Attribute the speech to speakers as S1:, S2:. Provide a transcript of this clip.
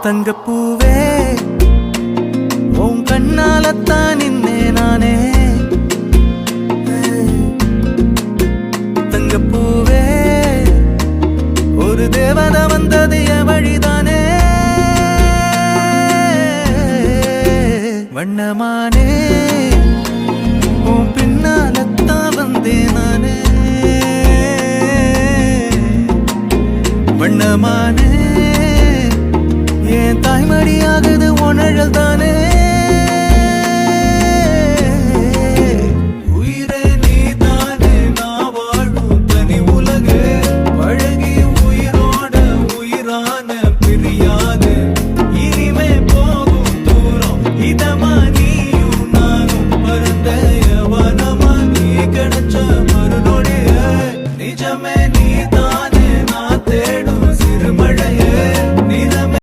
S1: தங்கப்பூவே உன் கண்ணாலத்தான் நின்னே நானே. தங்கப்பூவே ஒரு தேவதை வந்தது என் வழிதானே. வண்ணமானே உன் பின்னாலத்தான் வந்தேன் நானே. வண்ணமானே